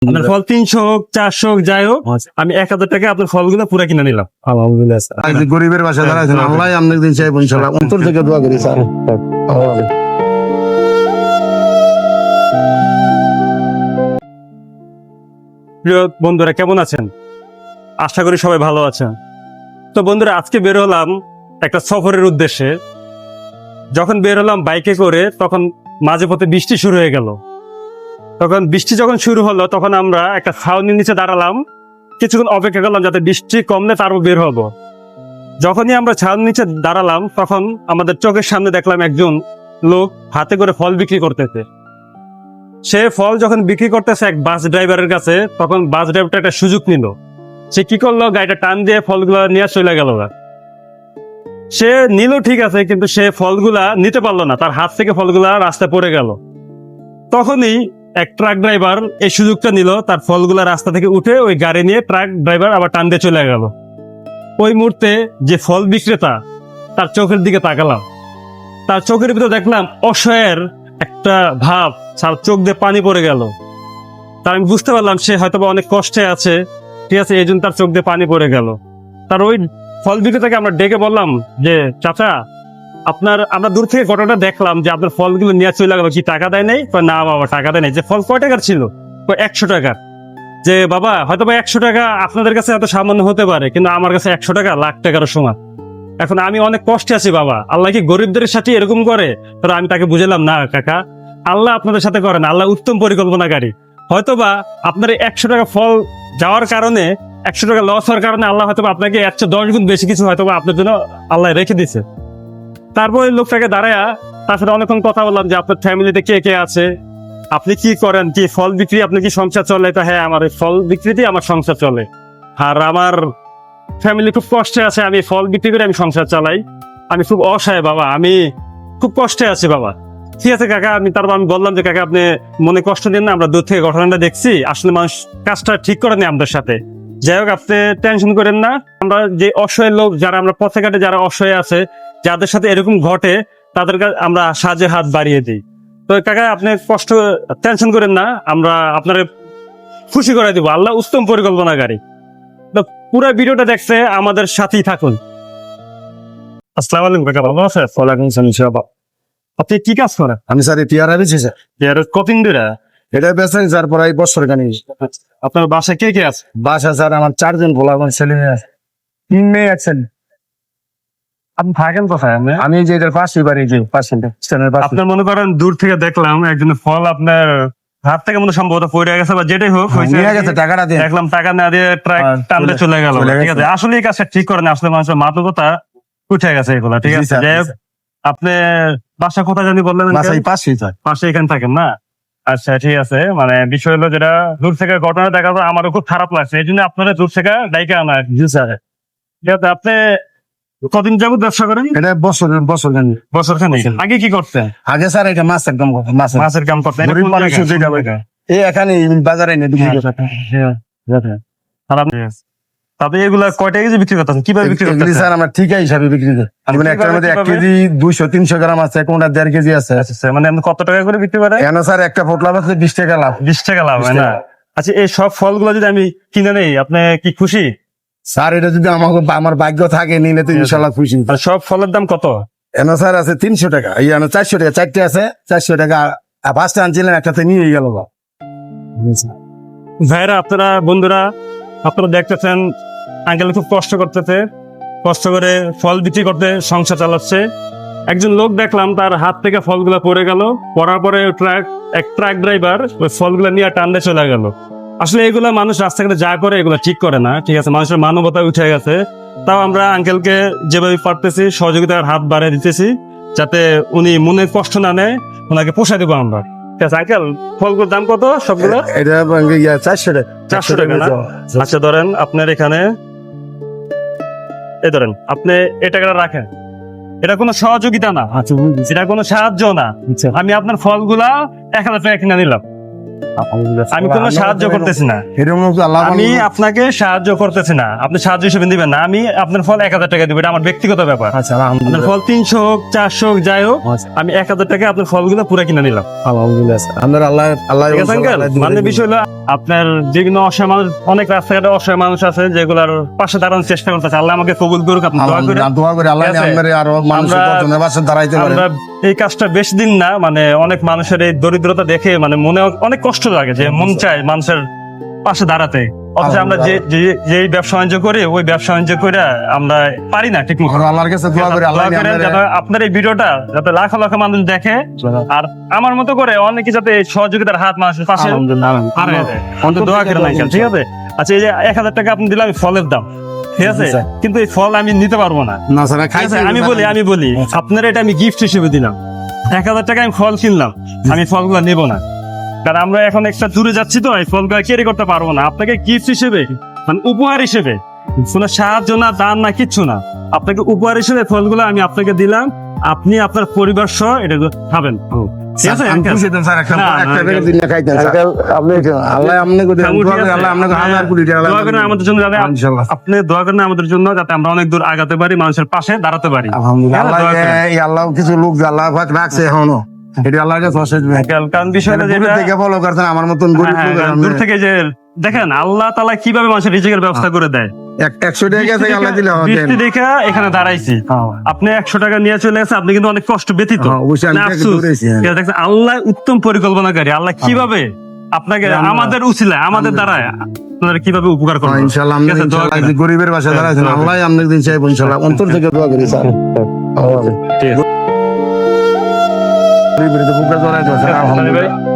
আপনার ফল 300 হোক 400 হোক যাই হোক, আমি 1000 টাকা আপনার ফলগুলো পুরো কিনে নিলাম। আলহামদুলিল্লাহ স্যার। এই যে গরিবের বাসায় দাঁড়াইছেন, আল্লাহ আপনাকে দিন চাইব ইনশাআল্লাহ। অন্তর থেকে দোয়া করি স্যার। প্রিয় বন্ধুরা, কেমন আছেন? আশা করি সবাই ভালো আছেন। তো বন্ধুরা, আজকে বের হলাম একটা সফরের উদ্দেশ্যে। যখন বের হলাম বাইকে করে, তখন মাঝে পথে বৃষ্টি শুরু হয়ে গেল। তখন বৃষ্টি যখন শুরু হলো, তখন আমরা একটা ছাউনির নিচে দাঁড়ালাম, কিছুক্ষণ অপেক্ষা করলাম যাতে বৃষ্টি কমলে তারপর বের হব। যখনই আমরা ছাউনির নিচে দাঁড়ালাম, তখন আমাদের চোখের সামনে দেখলাম একজন লোক হাতে করে ফল বিক্রি করতেছে। সে ফল যখন বিক্রি করতেছে এক বাস ড্রাইভারের কাছে, তখন বাস ড্রাইভারটা একটা সুযোগ নিল। সে কি করলো, গাড়িটা টান দিয়ে ফলগুলা নিয়ে চলে গেল। সে নিল ঠিক আছে, কিন্তু সে ফলগুলা নিতে পারলো না, তার হাত থেকে ফলগুলা রাস্তায় পড়ে গেল। তখনই এক ট্রাক ড্রাইভার এই সুযোগটা নিল, তার ফলগুলা রাস্তা থেকে উঠে ওই গাড়ি নিয়ে ট্রাক ড্রাইভার আবার টান দিয়ে চলে গেল। ওই মুহূর্তে যে ফল বিক্রেতা, তার চোখের দিকে তাকালাম, তার চোখের ভিতরে দেখলাম অসহায়ের একটা ভাব, তার চোখ দিয়ে পানি পড়ে গেল। তার আমি বুঝতে পারলাম সে হয়তো অনেক কষ্টে আছে, ঠিক আছে, এই জন্য তার চোখ দিয়ে পানি পড়ে গেল। তার ওই ফল বিক্রেতাকে আমরা ডেকে বললাম যে, চাচা, আমরা দূর থেকে ঘটনাটা দেখলাম যে আপনার ফলগুলো নিয়ে চলে গেল, কি টাকা দেয় নাই? না বাবা, টাকা দেয় নাই। যে ফল কয় টাকার ছিল? 100 টাকার। যে বাবা, হয়তো 100 টাকা আপনাদের কাছে এত সামান্য হতে পারে, কিন্তু আমার কাছে 100 টাকা লাখ টাকার সমান। এখন আমি অনেক কষ্টে আছি বাবা, আল্লাহ কি গরিবদের সাথে এরকম করে? তো আমি তাকে বুঝালাম, না কাকা, আল্লাহ আপনাদের সাথে করেন, আল্লাহ উত্তম পরিকল্পনাকারী। হয়তোবা আপনার 100 টাকা ফল যাওয়ার কারণে, 100 টাকা লস হওয়ার কারণে আল্লাহ হয়তো আপনাকে 110 গুণ বেশি কিছু হয়তোবা আপনার জন্য আল্লাহ রেখে দিছে। তারপর লোকটাকে দাঁড়ায়া তার সাথে অনেকক্ষণ কথা বললাম যে আপনার ফ্যামিলিতে কে কে আছে, আপনি কি করেন, কি ফল বিক্রি, আপনি কি সংসার চলে? তো হ্যাঁ, আমার এই ফল বিক্রিতেই আমার সংসার চলে, আর আমার ফ্যামিলি খুব কষ্টে আছে, আমি ফল বিক্রি করে আমি সংসার চালাই, আমি খুব অসহায় বাবা, আমি খুব কষ্টে আছি বাবা। ঠিক আছে কাকা, আমি বললাম যে কাকা, আপনি মনে কষ্ট দিন না, আমরা দূর থেকে ঘটনাটা দেখছি, আসলে মানুষ কাজটা ঠিক করে নেই আমাদের সাথে। যাই হোক, আপনি টেনশন করেন না, আমরা যে অসহায় লোক যারা, আমরা পথে ঘাটে যারা অসহায় আছে, যাদের সাথে এরকম ঘটে, তাদের কাছে আমরা সাহায্যের হাত বাড়িয়ে দিই। তো কাকা, আপনি টেনশন করেন না, আমরা আপনার খুশি করে দিব, আল্লাহ উত্তম পরিকল্পনাকারী। তো পুরো ভিডিওটা দেখতে আমাদের সাথেই থাকুন। আসসালামু আলাইকুম কাকা, ভালো আছেন? ওয়ালাইকুম আসসালাম। আপনি কি কাজ করেন? আমি স্যার টিয়ারা বেছি স্যার। কতদিন ধরে এটা বেছেন স্যার, প্রায় বছর খানি। আপনার বাসায় কে কে আছে? বাসা স্যার আমার 4 জন বলা, আমার ছেলে মেয়ে আছে, 3 মেয়ে আছেন। আপনি থাকেন কোথায়? আমি যে এটার পাশে বাড়ি, যে পাশে আপনার মনে করেন দূর থেকে দেখলাম একজনের ফল আপনার হাত থেকে মনে সম্ভবত পড়ে গেছে বা যেটাই হোক, নিয়ে গেছে, টাকাটা দিয়ে দেখলাম টাকা না দিয়ে ট্রাক টানতে চলে গেল। ঠিক আছে, আসলে এই কাজটা ঠিক করেন, আসলে মানুষের মাদকতা উঠে গেছে এগুলা। ঠিক আছে, যাই হোক, আপনি বাসা কোথায় জানি বললেন? পাশেই স্যার। পাশে এখানে থাকেন না? আচ্ছা ঠিক আছে, মানে বিষয় হলো যেটা দূর থেকে ঘটনা দেখা যায়, আমারও খুব খারাপ লাগছে, এই জন্য আপনারা দূর থেকে ডাইকে আনা। জি স্যার। ঠিক আছে, আপনি কদিন যাবত ব্যবসা করেন? এটা বছর খানি। বছর খানিক। আগে কি করতেন? আগে স্যার এটা মাছের কাম করতাম। মাছের কাম করতেন? এই এখানে বাজারে এনে বিক্রি করতাম। তাতে এগুলা কয়টা কেজি বিক্রি করতেন, কিভাবে বিক্রি করতেন? স্যার আমরা ঠিকা হিসাবে বিক্রি করি। মানে একটার মধ্যে 1 কেজি 200-300 গ্রাম আছে, কোনটা 1.5 কেজি আছে। মানে আপনি কত টাকা করে বিক্রি করেন? এখানে স্যার একটা পোটলা আছে 20 টাকা লাভ। 20 টাকা লাভ হয় না? আচ্ছা, এই সব ফলগুলো যদি আমি কিনে নেই, আপনি কি খুশি? স্যার এটা যদি আমার ভাগ্য থাকে, নিলে তো ইনশাল্লাহ খুশি। সব ফলের দাম কত? এনে স্যার আছে 300 টাকা, এই 400 টাকা, 4টে আছে 400 টাকা। 5টা আনছিলেন, একটাতে নিয়ে গেল। ভাইরা, আপনারা বন্ধুরা, আপনারা দেখতেছেন আঙ্কেল খুব কষ্ট করতেছে, কষ্ট করে ফল বিক্রি করতে সংসার চালাচ্ছে। একজন লোক দেখলাম তার হাত থেকে ফলগুলা পড়ে গেল, পড়ার পরে এক ট্রাক ড্রাইভার ওই ফলগুলা নিয়ে টানতে চলে গেল। আসলে এগুলা মানুষ রাস্তাঘাটে যা করে এগুলা ঠিক করে না। ঠিক আছে, মানুষের মানবতা উঠে গেছে। তাও আমরা আঙ্কেলকে যেভাবে পারতেছি সহযোগিতার হাত বাড়িয়ে দিতেছি, যাতে উনি মনে কষ্ট না নেয়, ওনাকে পোষায় দেবো আমরা। ঠিক আছে আঙ্কেল, ফলগুলোর দাম কত সবগুলো? এটা 400 টাকা। 400 টাকা না? আচ্ছা ধরেন, আপনার এখানে এই ধরেন, আপনি এই টাকাটা রাখেন। এটা কোনো সহযোগিতা না, এটা কোনো সাহায্য না। আমি আপনার ফলগুলা 1000 টাকা কিনে নিলাম। আমি কোনো সাহায্য করতেছি না, এরকম আল্লাহ আমি আপনাকে সাহায্য করতেছি না, আপনি সাহায্য হিসেবে দিবেন না। আমি আপনার ফল 1000 টাকা দিব, এটা আমার ব্যক্তিগত ব্যাপার। আচ্ছা আপনার আলহামদুলিল্লাহ ফল 300 হোক 400 হোক যাই হোক, আমি 1000 টাকা আপনার ফলগুলো পুরো কিনে নিলাম। আলহামদুলিল্লাহ আপনার আল্লাহ আল্লাহ ঠিক আছে আঙ্কেল? মানে বিষয় হলো আপনার বিভিন্ন অসহায় মানুষ, অনেক রাস্তাঘাটে অসহায় মানুষ আছে যেগুলোর পাশে দাঁড়ানোর চেষ্টা করতেছে। আল্লাহ আমাকে কবুল করুক, আপনি দোয়া করেন। দোয়া করে আল্লাহ ঠিক আছে? আপনার আরো মানুষের আমরা- দশজনের পাশে দাঁড়াইতে পারে। আমরা এই কাজটা বেশি দিন না, মানে অনেক মানুষের এই দরিদ্রতা দেখে মানে মনে অনেক কষ্ট লাগে, যে মন চায় মানুষের পাশে দাঁড়াতে, অথচ আমরা যে ব্যবসা বাণিজ্য করি ওই ব্যবসা বাণিজ্য করে আমরা পারি না ঠিক মতো। আমরা আল্লাহর কাছে দোয়া করে আল্লাহ দোয়া করেন যাতে আপনার এই ভিডিওটা যাতে লাখ লাখ মানুষ দেখে, আর আমার মতো করে অনেকে যাতে এই সহযোগিতার হাত মানুষের পাশে বাড়ায় দেয়। অন্তত দোয়া করেন আঙ্কেল, ঠিক আছে? আচ্ছা, এই যে 1000 টাকা আপনি দিলাম ফলের দাম, ঠিক আছে, জি, স্যার। কিন্তু এই ফল আমি নিতে পারবো না। না স্যার ঠিক আছে, আমি বলি আপনার এটা আমি গিফট হিসেবে দিলাম। 1000 টাকা আমি ফল কিনলাম, আমি ফলগুলো নেব না, কারণ আমরা এখন একটা দূরে যাচ্ছি তো এই ফলগুলো ক্যারি করতে পারবো না। আপনাকে গিফট হিসেবে, মানে উপহার হিসেবে, কোনো সাহায্য না, দান না, কিচ্ছু না, আপনাকে উপহার হিসেবে ফলগুলো আমি আপনাকে দিলাম। আপনি আপনার পরিবার সহ এটা খাবেন, ঠিক আছে? আমি খুশি হতাম স্যার, একটা না, না, একটা করে আঙ্কেল। দিন না খাইতেন স্যার। আল্লাহ আপনাকে দেন, খামুটি দোয়া করে আছে। আল্লাহ আপনাকে হাজার কোটি টাকা দোয়া করেন আমাদের জন্য, যাতে ইনশাআল্লাহ। আপনি দোয়া করেন আমাদের জন্য, যাতে আমরা অনেক দূর আগাতে পারি, মানুষের পাশে দাঁড়াতে পারি। আলহামদুলিল্লাহ হ্যাঁ, আল্লাহ দোয়া করেন। এই আল্লাহ কিছু লোক যে আল্লাহ পাক রাখছে এখনো, এটা আল্লাহর কাছে অশেষ কারণ বিষয়টা দূর যেটা, থেকে ফলো করছেন আমার মতন গরিব হ্যাঁ, লোক, হ্যাঁ, দূর থেকে যে দেখেন আল্লাহ তাআলা কিভাবে মানুষের রিজিকের ব্যবস্থা করে দেয়। 100 টাকা থেকে আল্লাহ দিলে হবে বৃষ্টি দেখে এখানে দাঁড়াইছি, আপনি 100 টাকা নিয়ে চলে গেছে, আপনি কিন্তু অনেক কষ্ট ব্যতীত, হ্যাঁ, অবশ্যই আমি না দেখে আফসোস। দৌড়েছি, হ্যাঁ। ঠিক আছে, দেখছেন আল্লাহ উত্তম পরিকল্পনাকারী, আল্লাহ কিভাবে আপনাকে আমাদের উছিলায়, আমাদের দ্বারায় আপনারা কিভাবে উপকার করবেন। ইনশাআল্লাহ ঠিক আপনি আছে, দোয়া ইনশাআল্লাহ করেন। গরিবের পাশে দাঁড়াইছেন, দোয়া করেন। আল্লাহ আপনাকে দিন চাইবো ইনশাআল্লাহ, অন্তর থেকে দোয়া করি স্যার। ঠিক আছে। গরিবের তো বুকে জড়াইতে আছে, ভাই, আলহামদুলিল্লাহ।